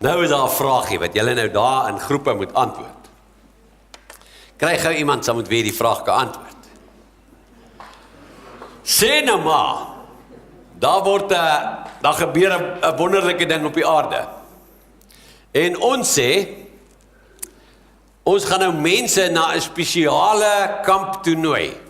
Nou is daar 'n vraagie wat julle nou daar in groepe moet antwoord. Kry gou iemand sal moet weer die vraag kan antwoord. Sê nou maar, daar gebeur 'n wonderlike ding op die aarde. En ons sê, ons gaan nou mense na 'n spesiale kamp toenooi.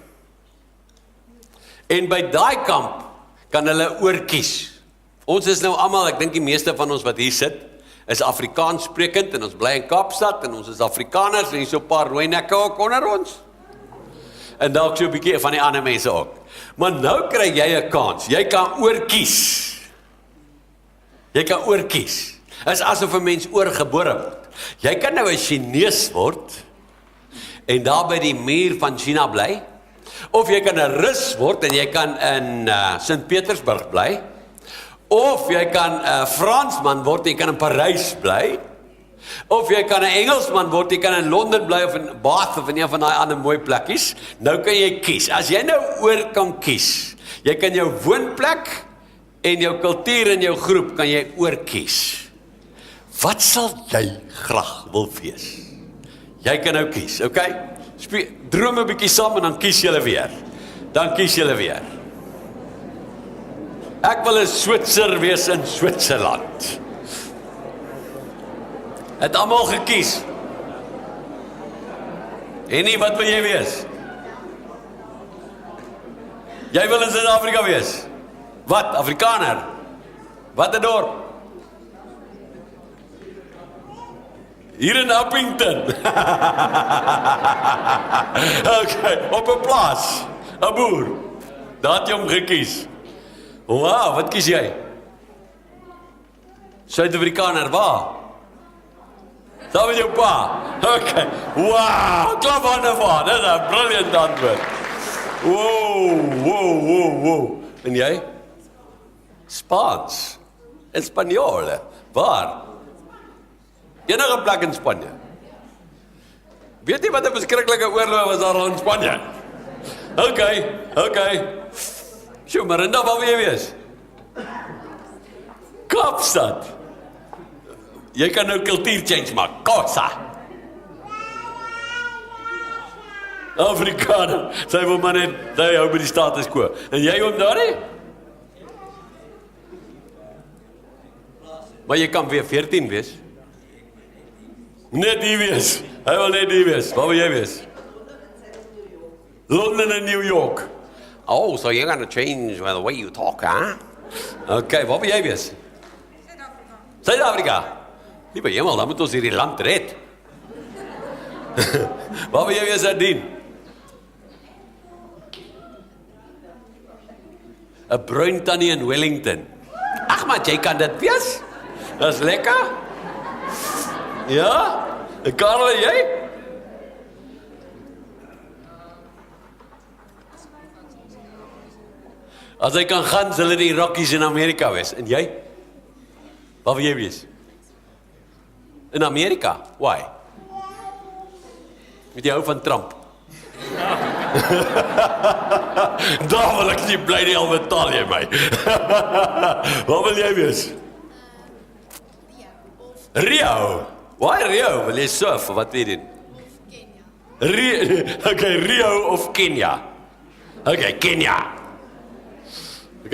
En by daai kamp kan hulle oorkies. Ons is nou almal, ek dink die meeste van ons wat hier sit, is Afrikaans sprekend en ons bly in Kaapstad en ons is Afrikaners en hier so 'n paar rooi nekke ook onder ons. En dalk so 'n bietjie van die ander mense ook. Maar nou kry jy 'n kans. Jy kan oorkies. Jy kan oorkies. Is asof 'n mens oorgebore word. Jy kan nou 'n Chinees word en daar by die muur van China bly. Of jy kan 'n Rus word en jy kan in Sint Petersburg bly. Of jy kan 'n Fransman word en jy kan in Parys bly. Of jy kan 'n Engelsman word, jy kan in Londen bly of in Bath of in een van daai ander mooi plekkies. Nou kan jy kies. As jy nou oor kan kies, jy kan jou woonplek en jou kultuur en jou groep kan jy oorkies. Wat sal jy graag wil wees? Jy kan nou kies, okay? Droom 'n bietjie saam en dan kies julle weer. Dan kies julle weer. Ek wil 'n Switser wees in Switserland. Het almal gekies. En nie, wat wil jy wees? Jy wil in Suid-Afrika wees? Wat, Afrikaner? Wat 'n dorp? Hier in Appington. Okay, op 'n plaas. 'n boer. Daar het jy hom gekies. Wow, wat kies jy? Suid-Afrikaner, waar? Daar met jou pa. Okay. Wow, klap hande voor. Dit is 'n brilliant antwoord. Wow. En jy? Spaans. En Spanjool. Waar? Enige plek in Spanje. Weet jy wat 'n verskriklike oorlog was daar in Spanje? Okay. Sjoe, Marinda, waar wil jy wees? Kaapstad. Jy kan nou kultuur change maak. Kosa. Afrikaner. Sy wil maar net, sy hou by die status quo. En jy om daar nie? Maar jy kan weer 14 wees. Net die wees. Hy wil net die wees. Waar wil jy wees? Londen en New York. Oh, so you're gonna change the way you talk, huh? Okay, waar wil jy wees? Suid-Afrika. Liewe hemel, dan moet ons hierdie land red. Waar wil jy wees, Adien? 'n bruin tannie in Wellington. Ag, maar jy kan dit wees. Dis lekker. Ja? Karel, jy? As hy kan gaan, sal dit die Rockies in Amerika wees. En jy? Waar wil jy wees? In Amerika? Why? Met jy hou van Trump? Daar wil ek nie bly nie, al betaal jy my. Waar wil jy wees? Rio. Why Rio? Wil jy surf, wat wil jy doen? Okay, Rio of Kenia? Okay, Kenia.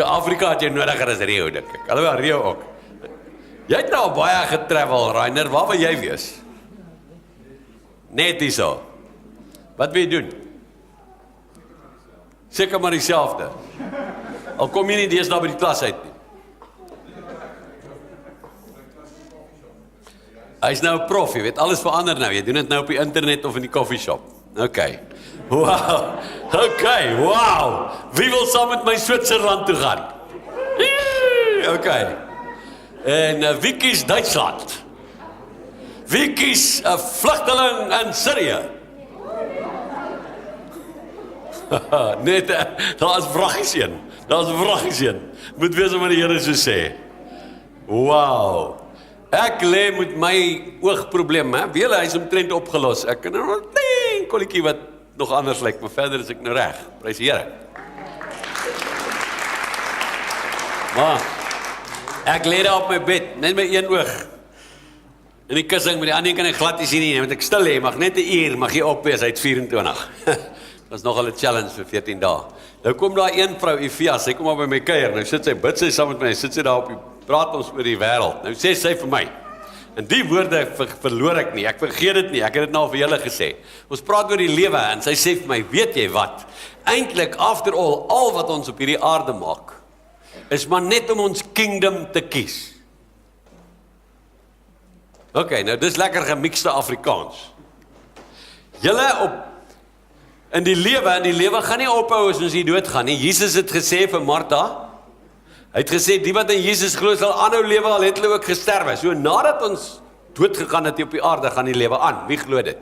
Afrika het jy nodiger as Rio, dink ek. Alhoewel Rio ook. Jy het nou baie getravel, Rainer. Waar wil jy wees? Net hier so. Wat wil jy doen? Seker maar dieselfde. Al kom jy nie deesdae by die klas uit nie. Hy is nou 'n prof, jy weet, alles verander nou. Jy doen dit nou op die internet of in die coffeeshop. Okay. Wow. Okay, wow. Wie wil saam met my Switserland toe gaan? Okay. En wie kies Duitsland? Wie kies 'n vlugteling in Sirië? Nee, daar is vraggies een. Daar is vraggies een. Moet wees wat die Here so sê. Wow. Ek lê met my oogprobleem, hè. Wiele, hy is omtrent opgelos. Ek kan nog 'n klein kolletjie wat nog anders lyk, maar verder is ek nou reg. Prys die Here. Maar ek lê daar op my bed, net my een oog. In die kussing met die ander kan ek glad nie sien nie, want ek stil hê, mag net 'n uur, mag jy opwees, hy't 24. Dat is nogal 'n challenge vir 14 dae. Nou kom daar een vrou, Evia, sy kom maar by my kuier, nou sit sy, bid sy saam met my, sit sy daar op die, praat ons oor die wêreld. Nou sê sy vir my, en die woorde verloor ek nie, ek vergeet dit nie, ek het dit nou vir julle gesê. Ons praat oor die lewe, en sy sê vir my, weet jy wat, eintlik, after all, al wat ons op hierdie aarde maak, is maar net om ons kingdom te kies. Ok, nou dis lekker gemixte Afrikaans. Julle in die lewe gaan nie ophou as ons hier doodgaan nie. Jesus het gesê vir Martha, hy het gesê, die wat in Jesus glo sal aanhou lewe, al het hulle ook gesterwe. So nadat ons doodgegaan het op die aarde, gaan die lewe aan. Wie glo dit?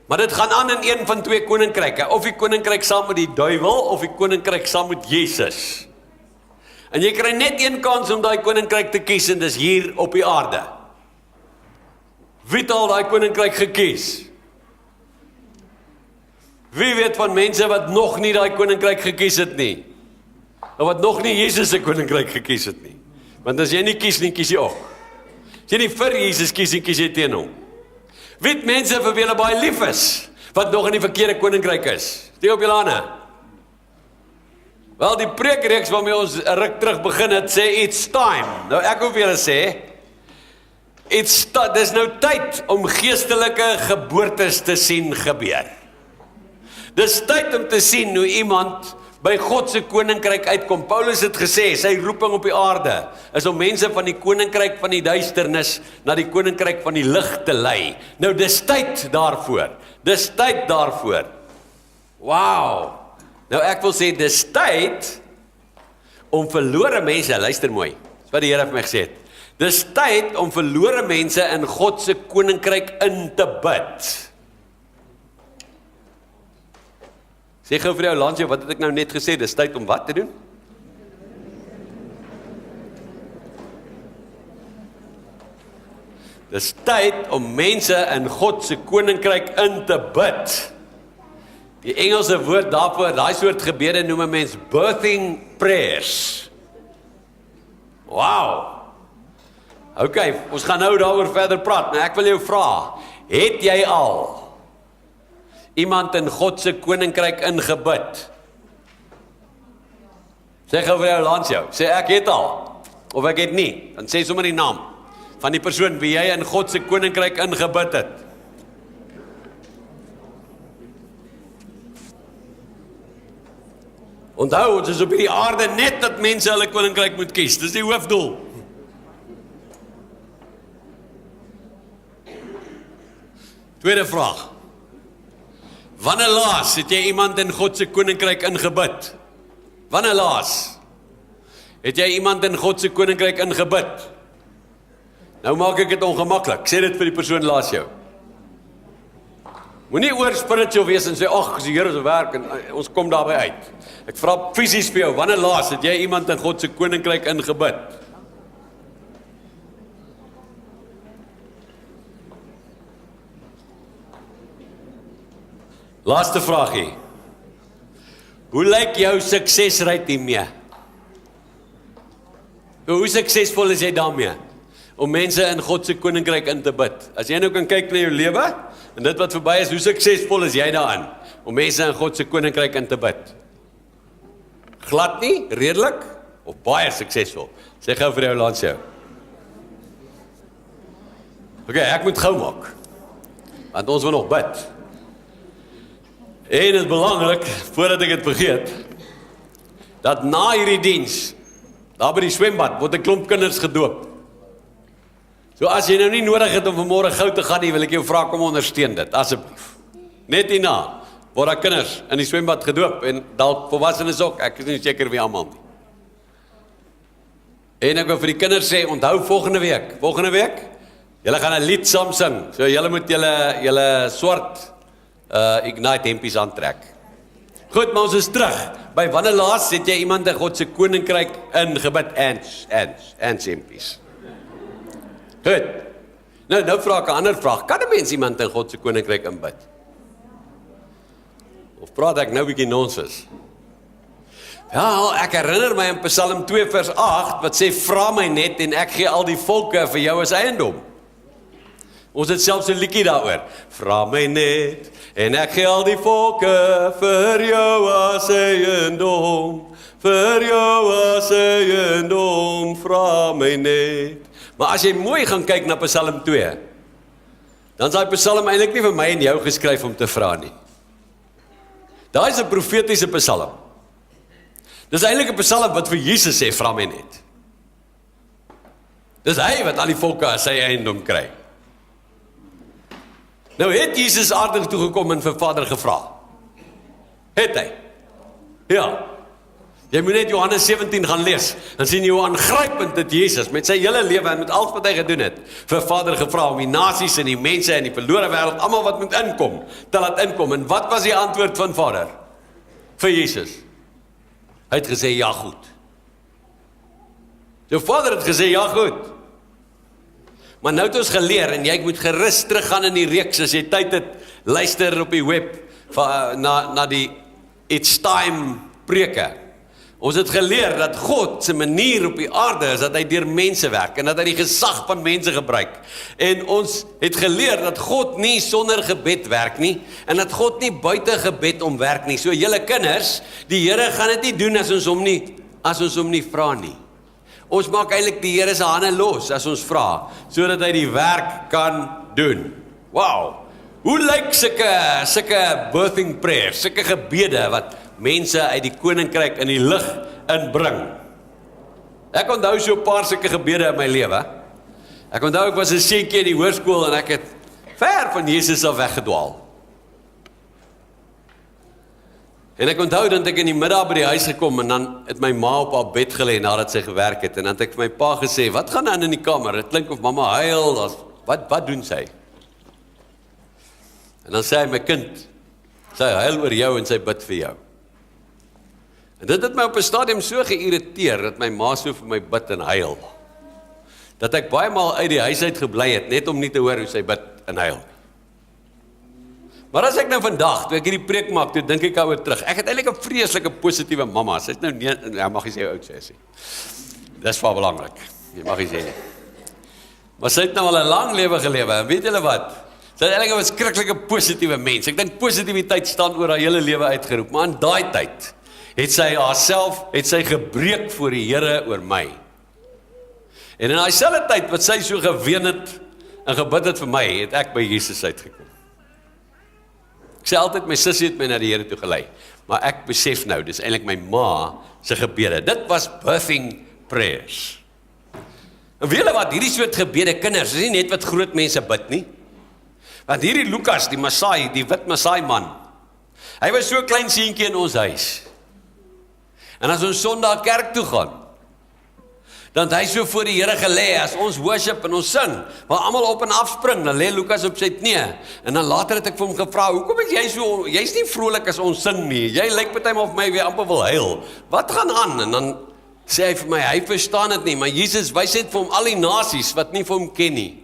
Maar dit gaan aan in een van twee koninkryke, of die koninkryk saam met die duiwel, of die koninkryk saam met Jesus. En jy kry net een kans om daai koninkryk te kies, en dis hier op die aarde. Wie het al daai koninkryk gekies? Wie weet van mense wat nog nie daai koninkryk gekies het nie? Of wat nog nie Jesus se koninkryk gekies het nie? Want as jy nie kies nie, kies jy ook. As jy nie vir Jesus kies nie, kies jy teen hom. Wie het mense vir wie hulle baie lief is, wat nog in die verkeerde koninkryk is? Steek op julle hande. Wel, die preekreeks waarmee ons 'n ruk terug begin het, sê it's time. Nou ek wil vir julle sê, dis nou tyd om geestelike geboortes te sien gebeur. Dis tyd om te sien hoe iemand by God se koninkryk uitkom. Paulus het gesê, sy roeping op die aarde is om mense van die koninkryk van die duisternis na die koninkryk van die lig te lei. Nou dis tyd daarvoor. Dis tyd daarvoor. Wow. Nou ek wil sê, dis tyd om verlore mense, luister mooi, dis wat die Here vir my gesê het, dis tyd om verlore mense in God se koninkryk in te bid. Sê gou vir jou landjie, wat het ek nou net gesê, dis tyd om wat te doen? Dis tyd om mense in God se koninkryk in te bid. Die Engelse woord daarvoor, daai soort gebede noem 'n mens birthing prayers. Wow. Ok, ons gaan nou daaroor verder praat, maar ek wil jou vra, het jy al iemand in God se koninkryk ingebid? Sê gou vir jou langs jou, sê ek het al, of ek het nie, dan sê sommer die naam van die persoon wie jy in God se koninkryk ingebid het. Onthou, ons is op hierdie aarde net dat mense hulle koninkryk moet kies, dis die hoofdoel. Tweede vraag. Wanneer laas het jy iemand in God se koninkryk ingebid? Wanneer laas het jy iemand in God se koninkryk ingebid? Nou maak ek dit ongemaklik. Sê dit vir die persoon laas jou. Moenie oor spiritueel wees en sê, ag, dis die Here se werk en ons kom daarby uit. Ek vra fisies vir jou, wanneer laas het jy iemand in God se koninkryk ingebid? Laaste vraagie. Hoe lyk jou suksesrate hiermee? Hoe suksesvol is jy daarmee? Om mense in God se koninkryk in te bid. As jy nou kan kyk na jou lewe, en dit wat verby is, hoe suksesvol is jy daarin? Om mense in God se koninkryk in te bid. Glad nie, redelik, of baie suksesvol? Sê gou vir jou langs jou. Ok, ek moet gou maak, want ons wil nog bid. En dit is belangrik, voordat ek dit vergeet, dat na hierdie diens, daar by die swembad, word 'n klomp kinders gedoop. So as jy nou nie nodig het om vanmôre gou te gaan nie, wil ek jou vra, kom ondersteun dit, asseblief. Net hierna, word daar kinders in die swembad gedoop, en dalk volwassenes ook, ek is nie seker wie almal nie. En ek wil vir die kinders sê, onthou volgende week, julle gaan 'n lied saam sing, so julle moet julle swart Ignite hempies aantrek. Goed, maar ons is terug. By wanneer laas het jy iemand in God se koninkryk ingebid? Ants hempies. Goed. Nou vra ek 'n ander vraag. Kan 'n mens iemand in God se koninkryk inbid? Of praat ek nou 'n bietjie nonsens? Ja, ek herinner my in Psalm 2 vers 8, wat sê, vra my net en ek gee al die volke vir jou as eiendom. Ons het selfs 'n liedjie daaroor. Vra my net en ek gee al die volke vir jou as eiendom. Vir jou as eiendom, vra my net. Maar as jy mooi gaan kyk na Psalm 2, dan is daai Psalm eintlik nie vir my en jou geskryf om te vra nie. Daai is 'n profetiese Psalm. Dis eintlik 'n Psalm wat vir Jesus sê, vra my net. Dis hy wat al die volke as sy eiendom kry. Nou het Jesus aardig toegekom en vir Vader gevra. Het hy? Ja. Jy moet net Johannes 17 gaan lees, dan sien jy hoe aangrypend dit Jesus met sy hele lewe en met alles wat hy gedoen het, vir Vader gevra om die nasies en die mense en die verlore wêreld, almal wat moet inkom, te laat inkom. En wat was die antwoord van Vader? Vir Jesus. Hy het gesê, ja goed. Jou Vader het gesê, ja goed. Maar nou het ons geleer, en jy moet gerus teruggaan in die reeks, as jy tyd het, luister op die web, na die It's Time preke. Ons het geleer dat God se manier op die aarde is, dat hy deur mense werk, en dat hy die gesag van mense gebruik. En ons het geleer dat God nie sonder gebed werk nie, en dat God nie buite gebed om werk nie. So julle kinders, die Here gaan dit nie doen as ons hom nie vra nie. Ons maak eintlik die Here se hande los as ons vra, sodat hy die werk kan doen. Wow! Hoe lyk sulke birthing prayers, sulke gebede wat mense uit die koninkryk in die lig inbring? Ek onthou so 'n paar sulke gebede in my lewe. Ek onthou ek was 'n seentjie in die hoërskool en ek het ver van Jesus af weggedwaal. En ek onthou dat ek in die middag by die huis gekom en dan het my ma op haar bed gelê nadat sy gewerk het en dan het ek vir my pa gesê, wat gaan aan in die kamer? Dit klink of mamma huil, wat doen sy? En dan sê hy, my kind, sy huil oor jou en sy bid vir jou. En dit het my op 'n stadium so geïrriteer, dat my ma so vir my bid en huil, dat ek baie maal uit die huis uit gebly het, net om nie te hoor hoe sy bid en huil. Maar as ek nou vandag, toe ek hierdie preek maak, toe dink ek daaroor terug, ek het eintlik 'n vreeslike positiewe mamma, sy is nou nie, ja, mag jy sê oud sy is nie. Dis baie belangrik, jy mag jy sê nie. Maar sy het nou al 'n lang lewe gelewe, en weet julle wat? Sy is eintlik 'n verskriklike positiewe mens. Ek dink positiwiteit staan oor haar hele lewe uitgeroep, maar in daai tyd het sy haarself, gebreek voor die Here oor my. En in daai selfde tyd wat sy so geween het en gebid het vir my, het ek by Jesus uitgekom. Ek sê altyd, my sussie het my na die Here toe gelei, maar ek besef nou, dis eintlik my ma se gebede. Dit was birthing prayers. En weet julle wat, hierdie soort gebede, kinders, is nie net wat groot mense bid nie. Want hierdie Lukas, die Masaai, die wit Masaai man, hy was so klein seentjie in ons huis. En as ons Sondag kerk toe gaan, dan het hy so voor die Here gelê, as ons worship en ons sing, maar almal op en afspring, dan lê Lukas op sy knie, en dan later het ek vir hom gevra, hoekom is jy so, jy's nie vrolik as ons sing nie, jy lyk partymal of my weer amper wil huil, wat gaan aan? En dan sê hy vir my, hy verstaan dit nie, maar Jesus wys net vir hom al die nasies, wat nie vir hom ken nie,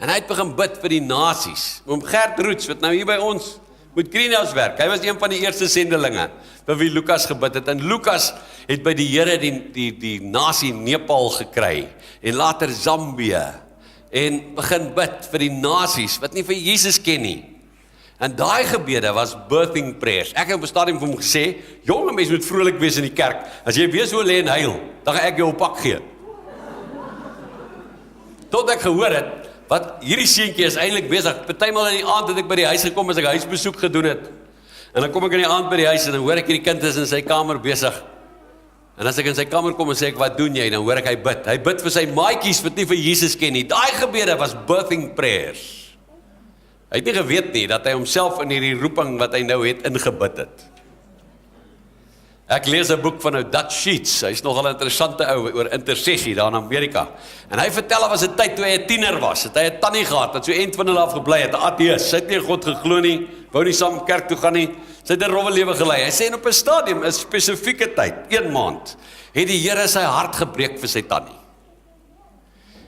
en hy het begin bid vir die nasies, oom Gert Roots, wat nou hier by ons, moet Greenhouse werk, hy was een van die eerste sendelinge, vir wie Lukas gebid het, en Lukas het by die Here die nasie Nepal gekry, en later Zambië, en begin bid vir die nasies, wat nie vir Jesus ken nie, en daai gebede was birthing prayers. Ek het op 'n stadium vir hom gesê, jonge mens moet vrolik wees in die kerk, as jy weer so lê en huil, dan gaan ek jou 'n pak gee. Tot ek gehoor het, wat hierdie seentjie is eintlik besig, partymal in die aand het ek by die huis gekom, as ek huisbesoek gedoen het, en dan kom ek in die aand by die huis, en dan hoor ek hierdie kind is in sy kamer besig, en as ek in sy kamer kom en sê ek, wat doen jy, dan hoor ek hy bid vir sy maatjies, wat nie vir Jesus ken nie, daai gebede was birthing prayers, hy het nie geweet nie, dat hy homself in hierdie roeping, wat hy nou het, ingebid het. Ek lees 'n boek van nou Dutch Sheets, hy is nogal 'n interessante ou, oor intersessie daar in Amerika, en hy vertel, daar was 'n tyd toe hy 'n tiener was, het hy 'n tannie gehad, wat so eind van hulle af gebly het, 'n ateïs, sy het nie God geglo nie, wou nie saam kerk toe gaan nie, sy het 'n rowwe lewe gelei, hy sê, en op 'n stadium, 'n spesifieke tyd, 1 maand, het die Here sy hart gebreek vir sy tannie,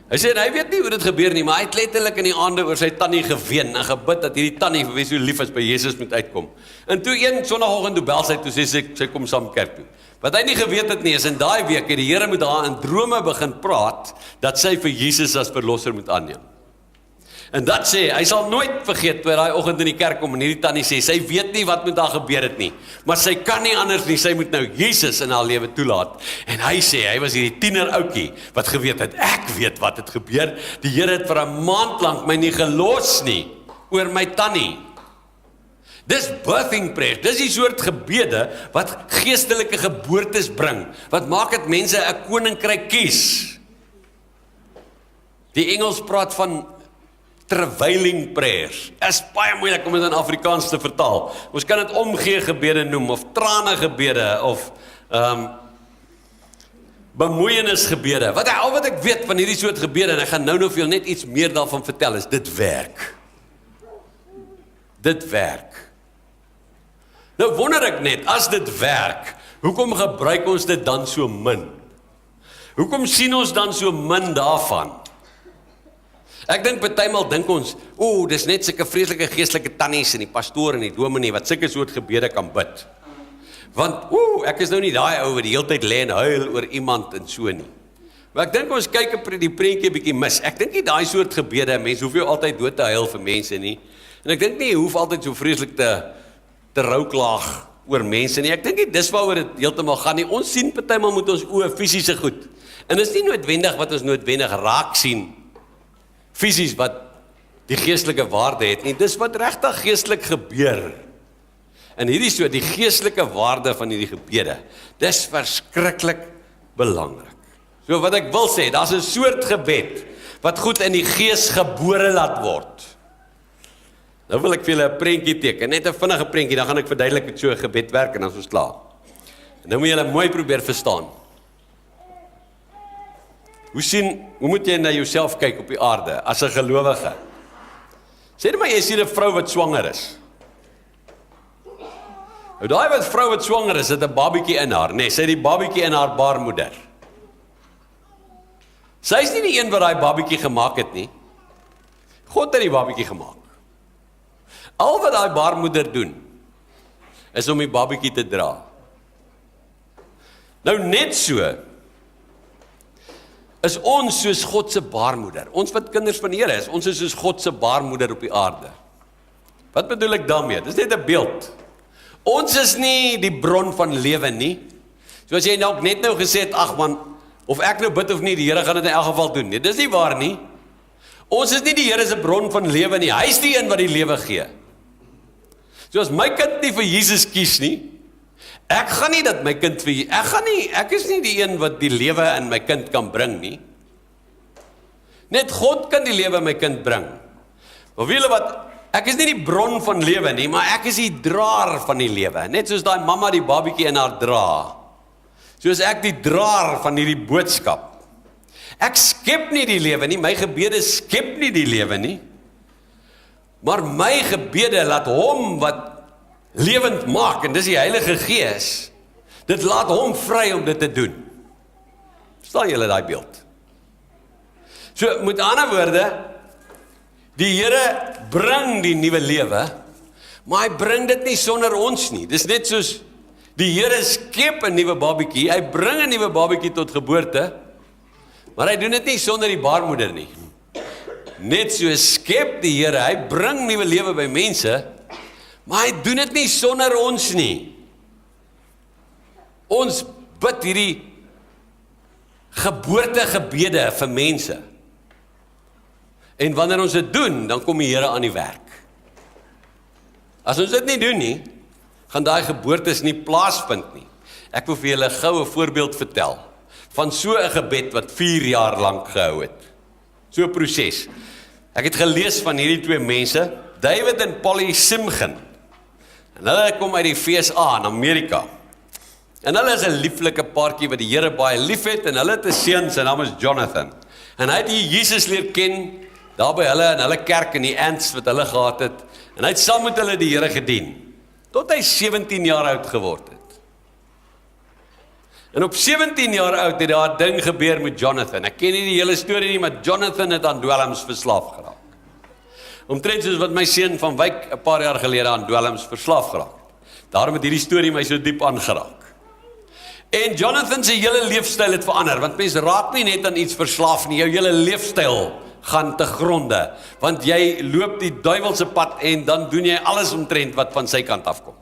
Hy sê, en hy weet nie hoe dit gebeur nie, maar hy het letterlik in die aande oor sy tannie geween en gebid dat hierdie tannie vir wie so lief is by Jesus moet uitkom. En toe een sonnagoggend toe bel sy toe sê sy kom saam kerk toe. Wat hy nie geweet het nie is in daai week het die Here met haar in drome begin praat dat sy vir Jesus as verlosser moet aanneem. En dat sê, hy sal nooit vergeet toe hy daai oggend in die kerk kom en hierdie tannie sê, sy weet nie wat met haar gebeur het nie, maar sy kan nie anders nie, sy moet nou Jesus in haar lewe toelaat. En hy sê, hy was hierdie tiener ouetjie wat geweet het, ek weet wat het gebeur, die Here het vir 'n maand lank my nie gelos nie, oor my tannie. Dis birthing prayers, dis die soort gebede wat geestelike geboortes bring, wat maak dat mense 'n koninkryk kies. Die Engels praat van travailing prayers. Is baie moeilik om dit in Afrikaans te vertaal. Ons kan dit omgee gebede noem, of trane gebede, of bemoeienis gebede. Al wat ek weet van hierdie soort gebede, en ek gaan nou vir julle net iets meer daarvan vertel, is dit werk. Dit werk. Nou wonder ek net, as dit werk, hoekom gebruik ons dit dan so min? Hoekom sien ons dan so min daarvan? Ek dink partymal dink ons, dis net sulke vreeslike geestelike tannies en die pastoor en die dominee wat sulke soort gebede kan bid. Want, ek is nou nie daai ou wat die hele tyd lê en huil oor iemand en so nie. Maar ek dink ons kyk die prentjie bietjie mis. Ek dink nie daai soort gebede, mense hoef nie altyd dood te huil vir mense nie. En ek dink nie, jy hoef altyd so vreeslik te rouklaag oor mense nie. Ek dink nie, dis waaroor dit heeltemal gaan nie. Ons sien partymal met ons oë fisiese goed. En dis nie noodwendig wat ons noodwendig raak sien, fisies wat die geestelike waarde het nie, dis wat regtig geestelik gebeur. En hierdie so, die geestelike waarde van hierdie gebede, dis verskriklik belangrik. So wat ek wil sê, daar's 'n soort gebed, wat goed in die gees gebore laat word. Nou wil ek vir julle 'n prentjie teken, net 'n vinnige prentjie, dan gaan ek verduidelik hoe so 'n gebed werk, en dan is ons klaar. En nou moet julle mooi probeer verstaan. Hoe moet jy na jouself kyk op die aarde, as 'n gelowige? Sê net maar, jy sien 'n vrou wat swanger is. Nou daai vrou wat swanger is, het 'n babietjie in haar, nee, sy het die babietjie in haar baarmoeder. Sy is nie die een wat daai babietjie gemaak het nie. God het die babietjie gemaak. Al wat daai baarmoeder doen, is om die babietjie te dra. Nou net so, is ons soos God se baarmoeder. Ons wat kinders van die Here is, ons is soos God se baarmoeder op die aarde. Wat bedoel ek daarmee? Dis net 'n beeld. Ons is nie die bron van lewe nie. Soos jy nou net nou gesê het, ag man, of ek nou bid of nie, die Here gaan dit in elk geval doen nie. Dis nie waar nie. Ons is nie die Here se bron van lewe nie. Hy is die een wat die lewe gee. Soos my kind nie vir Jesus kies nie, ek gaan nie dat my kind vir ek is nie die een wat die lewe in my kind kan bring nie. Net God kan die lewe in my kind bring. Maar weet julle wat, ek is nie die bron van lewe nie, maar ek is die draer van die lewe. Net soos daai mamma die babietjie in haar dra. Soos ek die draer van hierdie boodskap. Ek skep nie die lewe nie, my gebede skep nie die lewe nie. Maar my gebede laat hom wat lewend maak, en dis die Heilige Gees, dit laat hom vry om dit te doen. Verstaan julle daai beeld? So, met ander woorde, die Here bring die nuwe lewe, maar hy bring dit nie sonder ons nie. Dis net soos, die Here skep 'n nuwe babietjie, hy bring 'n nuwe babietjie tot geboorte, maar hy doen dit nie sonder die baarmoeder nie. Net so skep die Here, hy bring nuwe lewe by mense, maar hy doen dit nie sonder ons nie. Ons bid hierdie geboortegebede vir mense. En wanneer ons dit doen, dan kom die Here aan die werk. As ons dit nie doen nie, gaan daai geboortes nie plaasvind nie. Ek wil vir julle gou 'n voorbeeld vertel van so 'n gebed wat 4 jaar lank gehou het. So 'n proses. Ek het gelees van hierdie twee mense, David en Polly Simgen. En hulle kom uit die VSA in Amerika. En hulle is 'n lieflike paartjie wat die Here baie lief het, en hulle het 'n seun, sy naam is Jonathan. En hy het die Jesus leer ken, daar by hulle in hulle kerk in die Ants wat hulle gehad het, en hy het saam met hulle die Here gedien, tot hy 17 jaar oud geword het. En op 17 jaar oud het daar 'n ding gebeur met Jonathan. Ek ken nie die hele storie nie, maar Jonathan het aan dwelms verslaaf geraak. Omtrent soos wat my seun van Wyk 'n paar jaar gelede aan dwelms verslaaf geraak het. Daarom het hierdie storie my so diep aangeraak. En Jonathan se hele leefstyl het verander, want mense raak nie net aan iets verslaaf nie, jou hele leefstyl gaan te gronde, want jy loop die duiwelse pad en dan doen jy alles omtrent wat van sy kant afkom.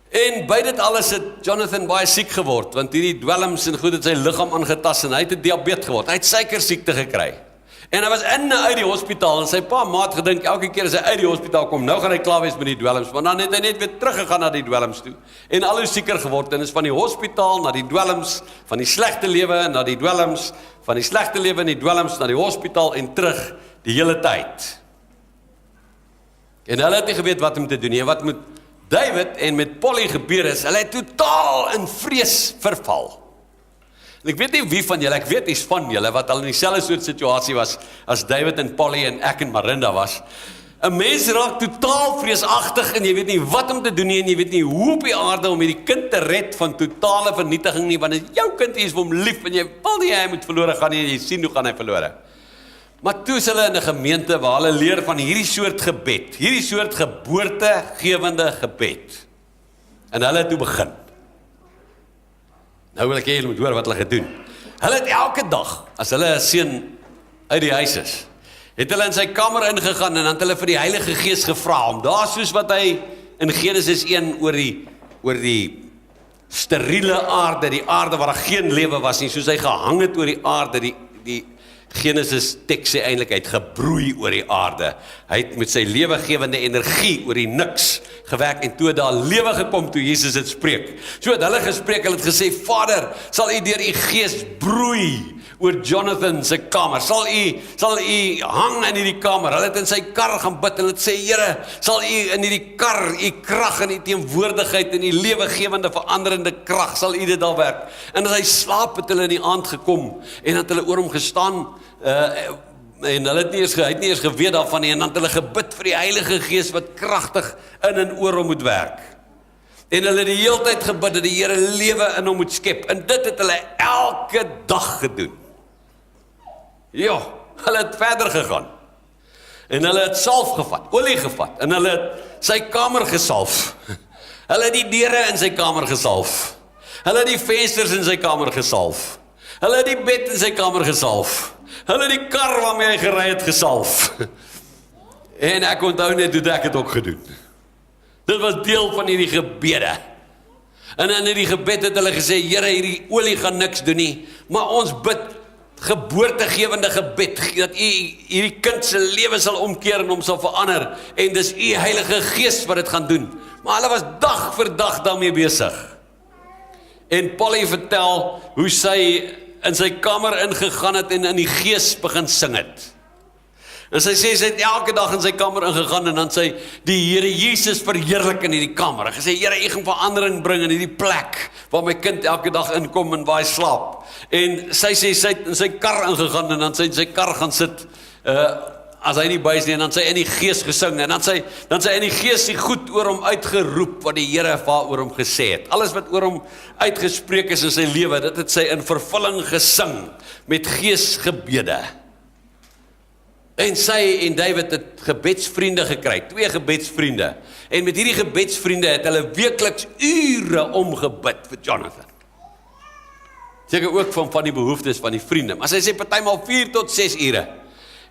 En by dit alles het Jonathan baie siek geword, want hierdie dwelms en goed het sy liggaam aangetast en hy het 'n diabetes geword, hy het suikersiekte gekry. En hy was in en uit die hospitaal en sy pa maat gedink, elke keer as hy uit die hospitaal kom, nou gaan hy klaar wees met die dwelms, want dan het hy net weer teruggegaan na die dwelms toe, en al hoe sieker geword, en is van die hospitaal na die dwelms, van die slegte lewe na die dwelms, van die slegte lewe in die dwelms na die hospitaal en terug die hele tyd. En hulle het nie geweet wat om te doen nie, wat met David en met Polly gebeur is, hulle het totaal in vrees verval. En ek weet nie wie van julle, ek weet iets van julle, wat al in dieselfde soort situasie was, as David en Polly en ek en Marinda was. 'n Mens raak totaal vreesagtig, en jy weet nie wat om te doen nie, en jy weet nie hoe op die aarde om hierdie kind te red van totale vernietiging nie, want dit is jou kind, jy is vir hom lief, en jy wil nie hy moet verlore gaan nie, en jy sien hoe gaan hy verlore. Maar toe is hulle in 'n gemeente waar hulle leer van hierdie soort gebed, hierdie soort geboortegewende gebed. En hulle het toe begin. Nou wil ek hê julle moet hoor wat hulle gedoen. Hulle het elke dag, as hulle 'n seun uit die huis is, het hulle in sy kamer ingegaan en dan het hulle vir die Heilige Gees gevra om daar soos wat hy in Genesis 1 oor die steriele aarde, die aarde waar daar geen lewe was nie, soos hy gehang het oor die aarde, die Genesis teks sê eintlik, hy het gebroei oor die aarde. Hy het met sy lewegewende energie oor die niks gewerk en toe daar lewe gekom toe Jesus het spreek. So het hulle gespreek, hulle het gesê, Vader, sal u deur u Gees broei oor Jonathan se kamer, sal u hang in hierdie kamer. Hulle het in sy kar gaan bid, hulle het sê, Here, sal u in hierdie kar, u krag en u teenwoordigheid en u lewegewende veranderende krag, sal u dit daar werk. En as hy slaap, het hulle in die aand gekom, en het hulle oor hom gestaan, en hulle het nie eens geweet daarvan nie, en dan het hulle gebid vir die Heilige Gees, wat kragtig in en oor hom moet werk. En hulle het die hele tyd gebid, dat die Here lewe in hom moet skep, en dit het hulle elke dag gedoen. Ja, hulle het verder gegaan, en hulle het salf gevat, olie gevat, en hulle het sy kamer gesalf, hulle het die deure in sy kamer gesalf, hulle het die vensters in sy kamer gesalf, hulle het die bed in sy kamer gesalf, hulle het die kar waarmee hy gery het gesalf, en ek onthou net hoe ek het ook gedoen. Dit was deel van hierdie gebede, en in hierdie gebed het hulle gesê, Here, hierdie olie gaan niks doen nie, maar ons bid geboortegewende gebed, dat u hierdie kind se lewe sal omkeer en hom sal verander, en dis u Heilige Gees wat dit gaan doen. Maar hulle was dag vir dag daarmee besig. En Polly vertel hoe sy in sy kamer ingegaan het en in die Gees begin sing het. En sy sê, sy het elke dag in sy kamer ingegaan en dan sy die Here Jesus verheerlik in hierdie kamer. En gesê, Here, u gaan verandering bring in hierdie plek waar my kind elke dag inkom en waar hy slaap. En sy sê, sy het in sy kar ingegaan en dan sy in sy kar gaan sit, as hy nie by is nie, en dan sy in die Gees gesing, en dan sy in die Gees die goed oor hom uitgeroep, wat die Here oor hom gesê het. Alles wat oor hom uitgespreek is in sy lewe, dit het sy in vervulling gesing, met geesgebede. En sy en David het gebedsvriende gekry, 2 gebedsvriende. En met hierdie gebedsvriende het hulle weekliks ure omgebid vir Jonathan. Seker ook van die behoeftes van die vriende. Maar sy sê partymal 4 tot 6 ure.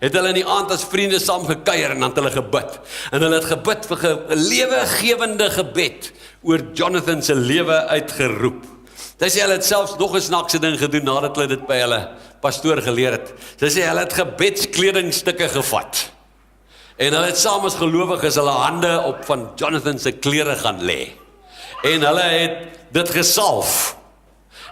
Het hulle in die aand as vriende saam gekuier en dan het hulle gebid. En hulle het gebid vir 'n lewegewende gebed oor Jonathan se lewe uitgeroep. Sy sê hulle het selfs nog 'n snaakse ding gedoen nadat hulle dit by hulle pastoor geleer het. Sy sê hulle het gebedskledingstukke gevat. En hulle het saam as gelowiges hulle hande op van Jonathan se klere gaan lê. En hulle het dit gesalf.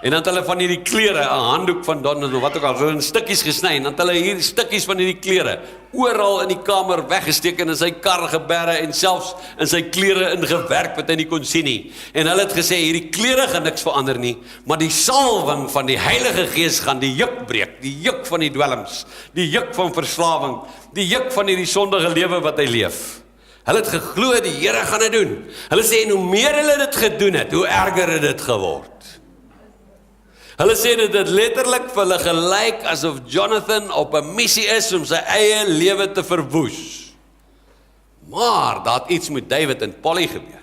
En dan het hulle van hierdie klere, 'n handdoek van Donald, of wat ook al, so in stukkies gesny, en dan het hulle hierdie stukkies van hierdie klere oral in die kamer weggesteek en in sy kar geberre en selfs in sy klere ingewerk wat hy nie kon sien nie. En hulle het gesê, hierdie klere gaan niks verander nie, maar die salwing van die Heilige Gees gaan die juk breek, die juk van die dwelms, die juk van verslawing, die juk van hierdie sondige lewe wat hy leef. Hulle het geglo die Here gaan dit doen. Hulle sê, en hoe meer hulle dit gedoen het, hoe erger het dit geword. Hulle sê dit het letterlik vir hulle gelyk asof Jonathan op 'n missie is om sy eie lewe te verwoes. Maar daar het iets met David en Polly gebeur.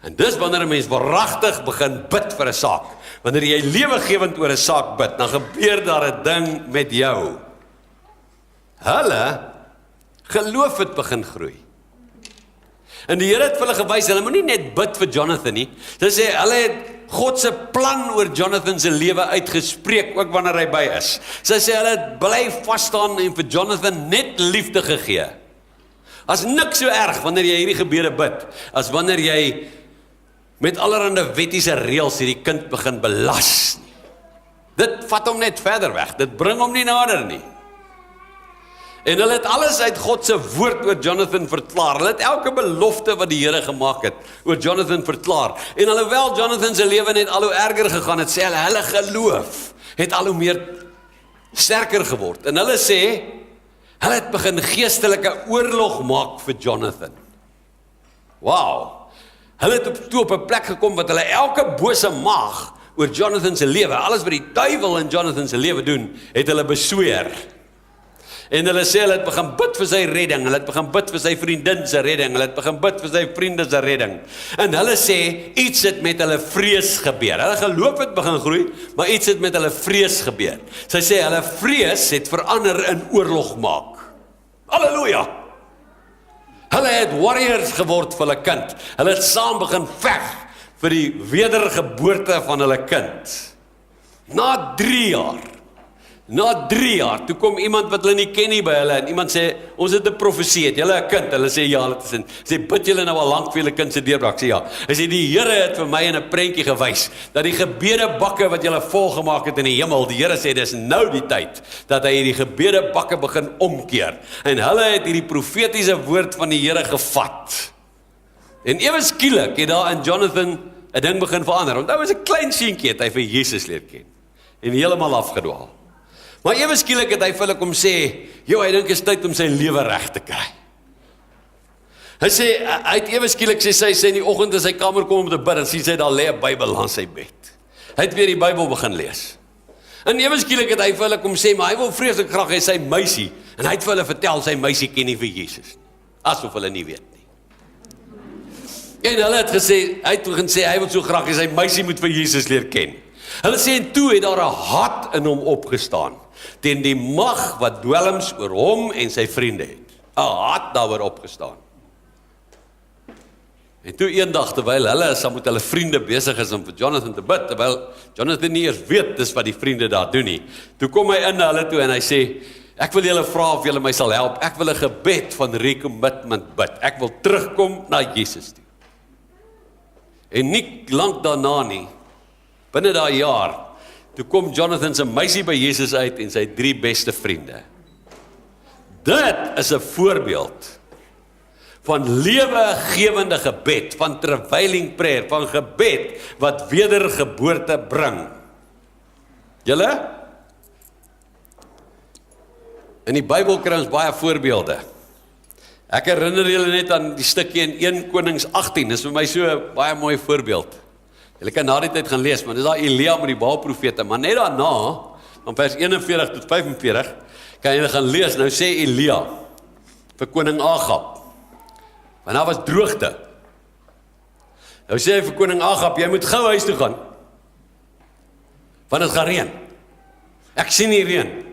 En dis wanneer 'n mens waaragtig begin bid vir 'n saak. Wanneer jy lewegewend oor 'n saak bid, dan gebeur daar 'n ding met jou. Hulle geloof het begin groei. En die Here het vir hulle gewys, hulle moenie net bid vir Jonathan nie. Hulle sê, hulle het God se plan oor Jonathan se lewe uitgespreek, ook wanneer hy by is. Sy sê, hulle het bly vas staan en vir Jonathan net liefde gegee. As niks so erg wanneer jy hierdie gebede bid, as wanneer jy met allerhande wettiese reëls hierdie kind begin belas nie. Dit vat hom net verder weg, dit bring hom nie nader nie. En hulle het alles uit God se woord oor Jonathan verklaar. Hulle het elke belofte wat die Here gemaak het oor Jonathan verklaar. En alhoewel Jonathan se lewe net al hoe erger gegaan het, sê hulle geloof het al hoe meer sterker geword. En hulle sê, hulle het begin geestelike oorlog maak vir Jonathan. Wow. Hulle het toe op 'n plek gekom wat hulle elke bose mag oor Jonathan se lewe, alles wat die duiwel in Jonathan se lewe doen, het hulle besweer. En hulle sê, hulle het begin bid vir sy redding, hulle het begin bid vir sy vriendin se redding, hulle het begin bid vir sy vriende se redding. En hulle sê, iets het met hulle vrees gebeur. Hulle geloof het begin groei, maar iets het met hulle vrees gebeur. Sy sê, hulle vrees het verander in oorlog maak. Halleluja! Hulle het warriors geword vir hulle kind. Hulle het saam begin veg vir die wedergeboorte van hulle kind. Na 3 jaar, toe kom iemand wat hulle nie ken nie by hulle, en iemand sê, ons het 'n profesie, het julle 'n kind? Hulle sê, ja, hulle het 'n sê, bid julle nou al lank vir julle kind se deurbraak? Sê, ja. Hy sê, die Here het vir my in 'n prentjie gewys, dat die gebedebakke wat julle volgemaak het in die hemel, die Here sê, dis nou die tyd, dat hy hierdie gebedebakke begin omkeer, en hulle het hierdie profetiese woord van die Here gevat, en ewe skielik het daar in Jonathan 'n ding begin verander, want hy was 'n klein seentjie, het hy vir Jesus leer ken, en heeltemal afgedwaal. Maar ewe skielik het hy vir hulle kom sê, hy dink is tyd om sy lewe reg te kry. Hy sê, hy het ewe skielik sê in die oggend in sy kamer kom om te bid, en sien sy daar lê 'n Bybel aan sy bed. Hy het weer die Bybel begin lees. En ewe skielik het hy vir hulle kom sê, maar hy wil vreeslik graag hê sy meisie, en hy het vir hulle vertel, sy meisie ken nie vir Jesus, asof hulle nie weet nie. En hulle het gesê, hy het gesê, hy wil so graag hê sy meisie moet vir Jesus leer ken. Hulle sê, en toe het daar 'n haat in hom opgestaan, teen die mag wat dwelms oor hom en sy vriende het. 'n Haat daaroor opgestaan. En toe eendag, terwyl hulle saam met hulle vriende besig is om vir Jonathan te bid, terwyl Jonathan nie eers weet dis wat die vriende daar doen nie, toe kom hy in na hulle toe en hy sê, ek wil julle vra of julle my sal help, ek wil 'n gebed van recommitment bid, ek wil terugkom na Jesus toe. En nie lank daarna nie, binne daai jaar, toe kom Jonathan se meisie by Jesus uit en sy 3 beste vriende. Dit is 'n voorbeeld van lewegewende gebed, van travailing prayer, van gebed wat wedergeboorte bring. Julle? In die Bybel kry ons baie voorbeelde. Ek herinner julle net aan die stukkie in 1 Konings 18, dis vir my so 'n baie mooi voorbeeld. Julle kan na die tyd gaan lees, maar dis daar Elia met die Baal-profete, maar net daarna, van vers 41 tot 45, kan julle gaan lees, nou sê Elia vir koning Agab, want daar was droogte. Nou sê hy vir koning Agab, jy moet gou huis toe gaan, want het gaan reën. Ek sien nie reën.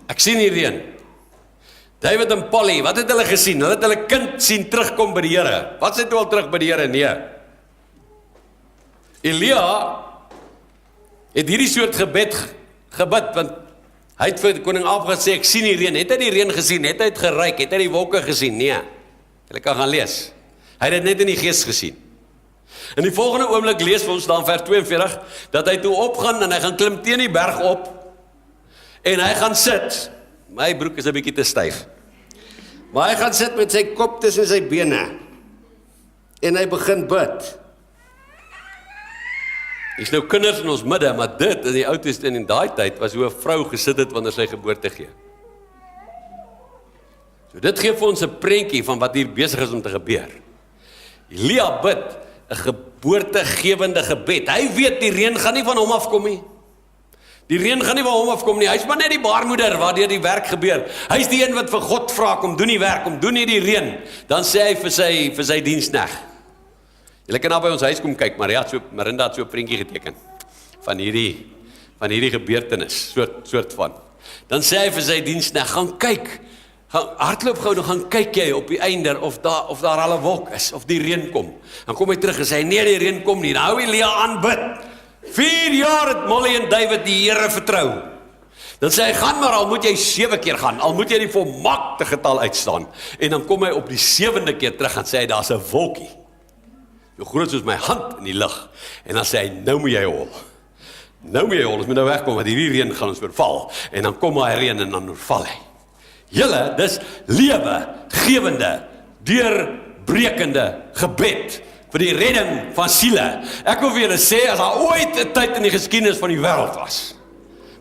Ek sien nie reën. David en Polly, wat het hulle gesien? Hulle het hulle kind sien terugkom by die Here. Wat sê toe al terug by die Here? Nee. Elia het hierdie soort gebed gebid, want hy het vir koning Agab gesê, ek sien die reën. Het hy die reën gesien? Het hy het geryk? Het hy die wolke gesien? Nee. Julle kan gaan lees. Hy het dit net in die gees gesien. In die volgende oomblik lees vir ons dan vers 42, dat hy toe opgaan en hy gaan klim teen die berg op, en hy gaan sit. My broek is 'n bietjie te styf. Maar hy gaan sit met sy kop tussen sy bene. En hy begin bid. Is nou kinders in ons midde, maar dit in die Ou Testament in daai tyd was hoe 'n vrou gesit het wanneer sy geboorte gee. So dit gee vir ons 'n prentjie van wat hier besig is om te gebeur. Elia bid 'n geboortegewende gebed. Hy weet die reën gaan nie van hom afkom nie. Die reën gaan nie van hom afkom nie. Hy's maar net die baarmoeder waardeur die werk gebeur. Hy's die een wat vir God vra, kom doen die werk, kom doen die reën. Dan sê hy vir sy diensknegt. Julle kan nou by ons huis kom kyk, Marinda het so 'n prentjie geteken van hierdie gebeurtenis, soort van. Dan sê hy vir sy diensknegt, gaan kyk, hardloop gou, dan gaan kyk jy op die einder of daar al 'n wolk is, of die reën kom. Dan kom hy terug en sê, nee, die reën kom nie. Dan hou Elia aan bid. 4 jaar het Molly en David die Here vertrou. Dan sê hy, gaan maar, al moet jy 7 keer gaan, al moet jy die volmaakte getal uitstaan. En dan kom hy op die 7de keer terug en sê hy, daar's 'n wolkie. So groot soos my hand in die lug. En dan sê hy, nou moet jy hol. Ons moet nou wegkom, want hierdie reën gaan ons oorval. En dan kom hy reën en dan oorval hy. Julle, dis lewegewende, deurbrekende gebed vir die redding van siele. Ek wil vir julle sê, as daar ooit 'n tyd in die geskiedenis van die wêreld was,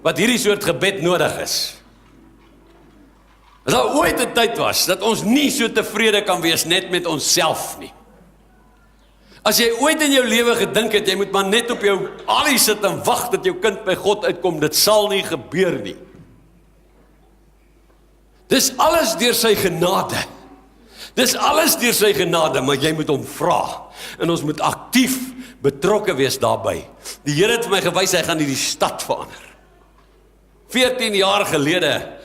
wat hierdie soort gebed nodig is, as daar ooit 'n tyd was, dat ons nie so tevrede kan wees net met onsself nie. As jy ooit in jou lewe gedink het, jy moet maar net op jou alie sit en wag dat jou kind by God uitkom, dit sal nie gebeur nie. Dis alles deur sy genade. Dis alles deur sy genade, maar jy moet hom vra. En ons moet aktief betrokke wees daarbey. Die Here het vir my gewys, hy gaan hierdie stad verander. 14 jaar gelede,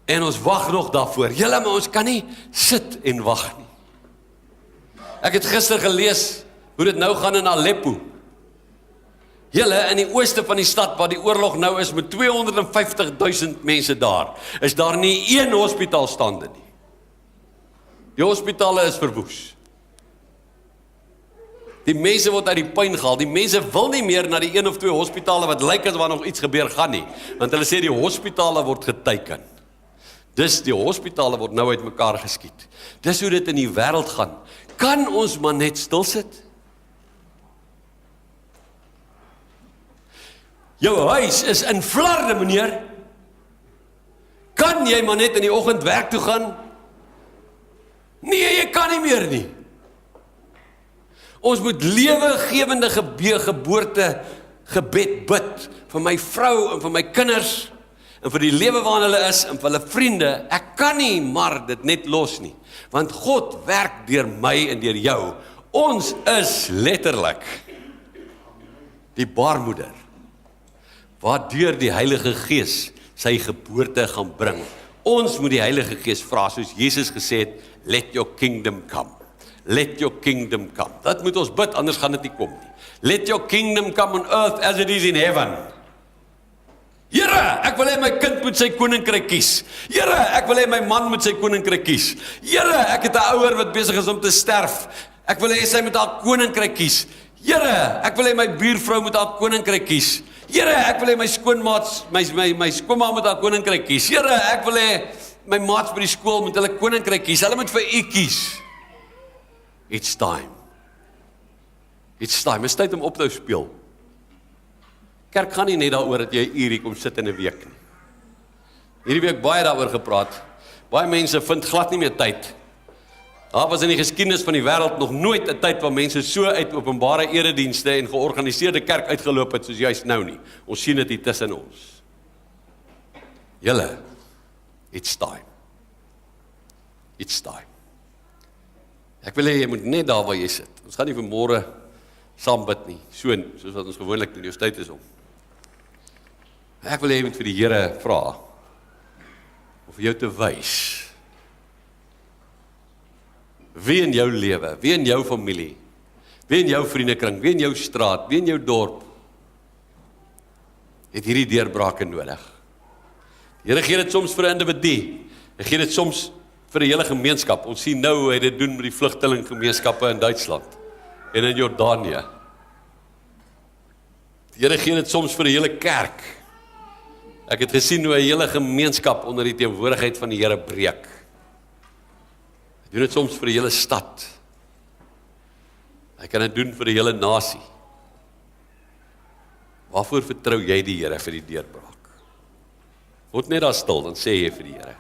en ons wag nog daarvoor. Julle, maar ons kan nie sit en wag nie. Ek het gister gelees hoe dit nou gaan in Aleppo. Julle, in die ooste van die stad waar die oorlog nou is met 250.000 mense daar, is daar nie een hospitaal staande nie. Die hospitale is verwoes. Die mense word uit die puin gehaal. Die mense wil nie meer na die 1 of 2 hospitale wat lyk as waar nog iets gebeur gaan nie, want hulle sê die hospitale word geteiken. Dus die hospitale word nou uit mekaar geskiet. Dis hoe dit in die wêreld gaan. Kan ons maar net stil sit? Jou huis is in flarde, meneer. Kan jy maar net in die oggend werk toe gaan? Nee, jy kan nie meer nie. Ons moet lewegewende geboorte gebed bid vir my vrou en vir my kinders en vir die lewe waarin hulle is en vir hulle vriende. Ek kan nie maar dit net los nie, want God werk deur my en deur jou. Ons is letterlik die baarmoeder waardeur die Heilige Gees sy geboorte gaan bring. Ons moet die Heilige Gees vra, soos Jesus gesê het, let your kingdom come. Let your kingdom come. Dat moet ons bid, anders gaan dit nie kom nie. Let your kingdom come on earth as it is in heaven. Here, ek wil hê my kind moet sy koninkryk kies. Here, ek wil hê my man moet sy koninkryk kies. Here, ek het 'n ouer wat besig is om te sterf. Ek wil hê sy moet haar koninkryk kies. Here, ek wil hê my buurvrou moet haar koninkryk kies. Here, ek wil hê my skoonmaats, my skoonma moet haar koninkryk kies. Here, ek wil hê my maats by die skool moet hulle koninkryk kies. Hulle moet vir U kies. It's time. It's time. Is tyd om op te speel. Kerk gaan nie net daaroor dat jy 'n uur hier kom sit in 'n week nie. Hierdie week baie daaroor gepraat. Baie mense vind glad nie meer tyd. Daar was in die geskiedenis van die wêreld nog nooit 'n tyd waar mense so uit openbare eredienste en georganiseerde kerk uitgeloop het soos juist nou nie. Ons sien dit hier tussen ons. Julle, it's time. It's time. Ek wil hê jy moet net daar waar jy sit. Ons gaan nie vanmôre saam bid nie, soos wat ons gewoonlik doen, jou tyd is om. Ek wil hê jy moet vir die Here vra, of vir jou te wys, wie in jou lewe, wie in jou familie, wie in jou vriendekring, wie in jou straat, wie in jou dorp, het hierdie deurbrake nodig. Die Here gee dit soms vir 'n individu, hy gee dit soms vir 'n hele gemeenskap. Ons sien nou hoe hy dit doen met die vlugtelinggemeenskappe in Duitsland en in Jordanië. Die Here gee dit soms vir 'n hele kerk. Ek het gesien hoe 'n hele gemeenskap onder die teenwoordigheid van die Here breek. Hy doen dit soms vir 'n hele stad. Hy kan dit doen vir 'n hele nasie. Waarvoor vertrou jy die Here vir die deurbraak? Word net daar stil, dan sê jy vir die Here.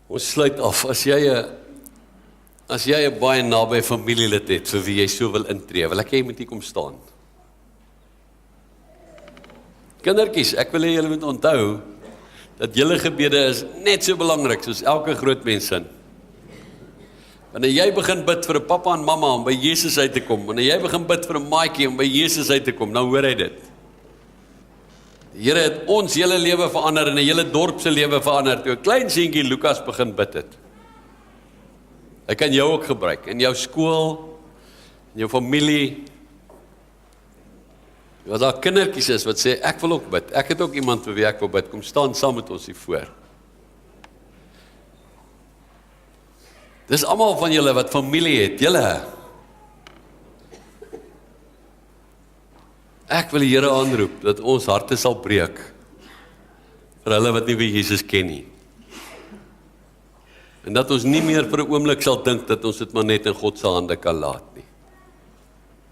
Ons sluit af, as jy 'n baie naby familielid het, vir wie jy so wil intree, wil ek hê jy moet hier kom staan. Kindertjies, ek wil hê julle moet onthou, dat julle gebede is net so belangrik, soos elke groot mens sin. Wanneer jy begin bid vir 'n pappa en mamma om by Jesus uit te kom, wanneer jy begin bid vir 'n maatjie om by Jesus uit te kom, nou hoor hy dit. Die Here het ons hele lewe verander en 'n hele dorp se lewe verander, toe 'n klein seentjie Lukas begin bid het. Hy kan jou ook gebruik, in jou skool, in jou familie. As daar kindertjies is wat sê, ek wil ook bid, ek het ook iemand vir wie ek wil bid, kom staan saam met ons hier voor. Dis almal van julle wat familie het, julle. Ek wil die Here aanroep, dat ons harte sal breek, vir hulle wat nie wie Jesus ken nie. En dat ons nie meer vir 'n oomblik sal dink, dat ons dit maar net in God se hande kan laat nie.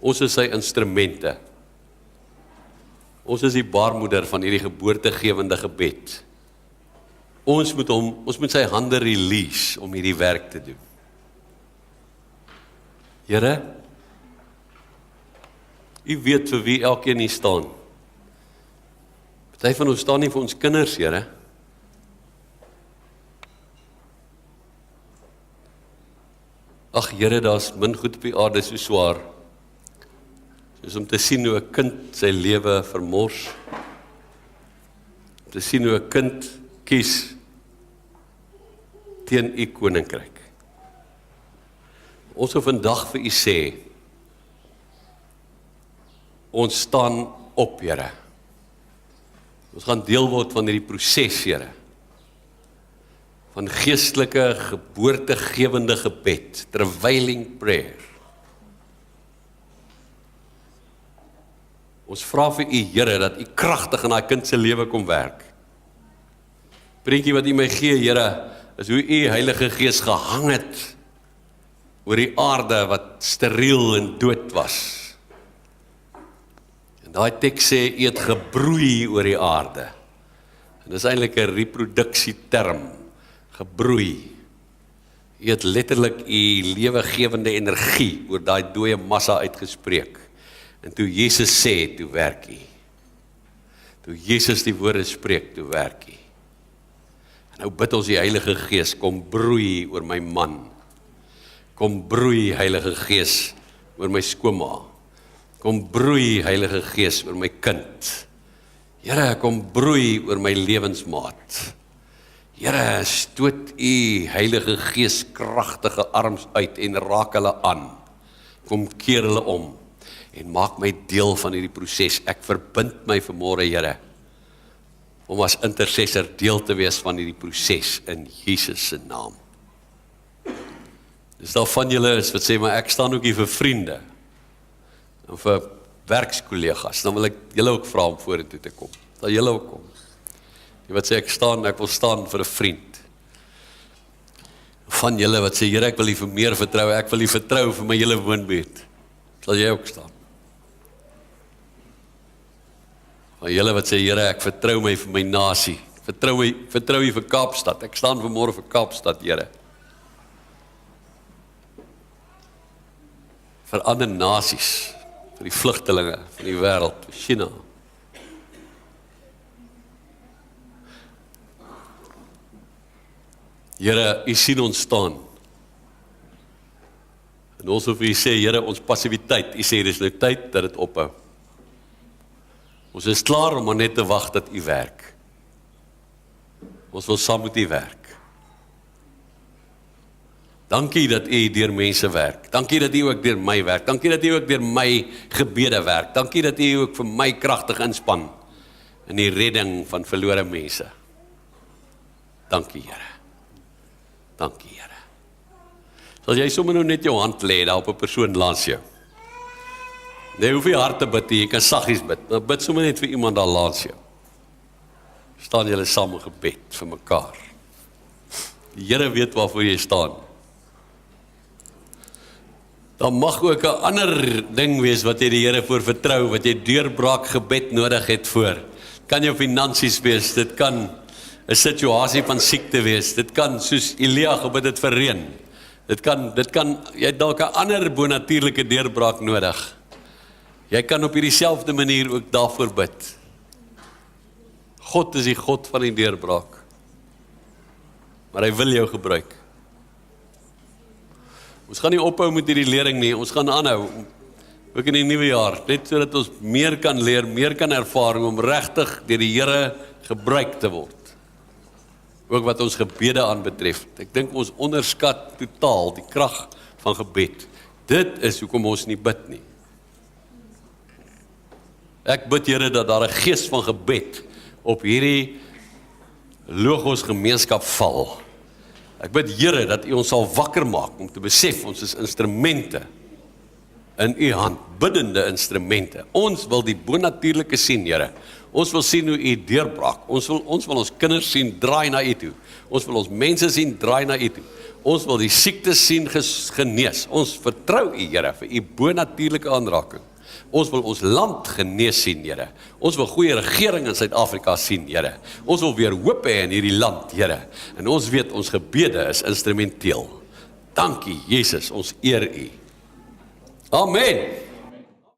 Ons is sy instrumente. Ons is die baarmoeder van hierdie geboortegewende gebed. Ons moet sy hande release om hierdie werk te doen. Here, U weet vir wie elkeen hier staan. Party van ons staan nie vir ons kinders, Here. Ag Here, daar's min goed op die aarde so swaar, soos om te sien hoe 'n kind sy lewe vermors, om te sien hoe 'n kind kies teen U koninkryk. Ons wil vandag vir U sê, ons staan op, Here. Ons gaan deel word van hierdie proses, Here, van geestelike, geboortegewende gebed, travailing prayer. Ons vra vir U, Here, dat U kragtig in daai kind se lewe kom werk. Prentjie wat U my gee, Here, is hoe U Heilige Gees gehang het oor die aarde wat steriel en dood was. En daai teks sê, U het gebroei oor die aarde. En dis eintlik 'n reproduksieterm, gebroei. U het letterlik U lewegewende energie oor daai dooie massa uitgespreek. En toe Jesus sê, toe werk U. Toe Jesus die woorde spreek, toe werk U. En nou bid ons die Heilige Gees, kom broei oor my man. Kom broei, Heilige Gees, oor my skoonma. Kom broei, Heilige Gees, oor my kind. Here, kom broei oor my lewensmaat. Here, stoot U Heilige Gees kragtige arms uit en raak hulle aan. Kom keer hulle om en maak my deel van hierdie proses. Ek verbind my vanmôre, Here, om as intercessor deel te wees van hierdie proses in Jesus se naam. Dis daar van julle is wat sê, maar ek staan ook hier vir vriende en vir werkskollegas. Dan wil ek julle ook vra om vorentoe te kom. Dat julle ook kom. Die wat sê ek wil staan vir 'n vriend. Van julle wat sê, Here, ek wil U vir meer vertrou, ek wil U vertrou vir my hele woonbuurt. Sal jy ook staan? Van julle wat sê, Here, ek vertrou my vir my nasie. Vertrou U vir Kaapstad. Ek staan vanmôre vir Kaapstad, Here. Vir ander nasies, vir die vlugtelinge van die wêreld, vir China. Here, U sien ons staan. En ons wil vir U sê, Here, ons passiwiteit, U sê, dis nou tyd dat dit ophou. Ons is klaar om maar net te wag dat U werk. Ons wil saam met U werk. Dankie dat U deur mense werk. Dankie dat U ook deur my werk. Dankie dat U ook deur my gebede werk. Dankie dat U ook vir my kragtig inspann in die redding van verlore mense. Dankie, Here. Dankie, Here. Sal jy sommer nou net jou hand lê daar op 'n persoon langs jou? Nee, hoef jy hard te bid, jy kan saggies bid. Maar bid sommer net vir iemand daar langs jou. Staan julle saam in gebed vir mekaar. Die Here weet waarvoor jy staan. Dan mag ook 'n ander ding wees wat jy die Here voor vertrou, wat jy deurbraak gebed nodig het voor. Kan jou finansies wees, dit kan 'n situasie van siekte wees. Dit kan soos Elia gebid het vir reën. Dit kan jy het dalk 'n ander bonatuurlike deurbraak nodig. Jy kan op hierdie selfde manier ook daarvoor bid. God is die God van die deurbraak. Maar hy wil jou gebruik. Ons gaan nie ophou met hierdie lering nie, ons gaan aanhou, ook in die nuwe jaar, net sodat ons meer kan leer, meer kan ervaar, om regtig deur die Here gebruik te word. Ook wat ons gebede aanbetref. Ek dink ons onderskat totaal die krag van gebed. Dit is hoekom ons nie bid nie. Ek bid Here dat daar 'n gees van gebed op hierdie Logos gemeenskap val. Ek bid Here dat U ons sal wakker maak om te besef ons is instrumente in U hand, biddende instrumente. Ons wil die bonatuurlike sien, Here. Ons wil sien hoe U deurbraak. Ons wil ons kinders sien draai na U toe. Ons wil ons mense sien draai na U toe. Ons wil die siektes sien genees. Ons vertrou U, Here, vir U bonatuurlike aanraking. Ons wil ons land genees sien, Here. Ons wil goeie regering in Suid-Afrika sien, Here. Ons wil weer hoop hê in hierdie land, Here. En ons weet ons gebede is instrumenteel. Dankie, Jesus, ons eer U. Amen.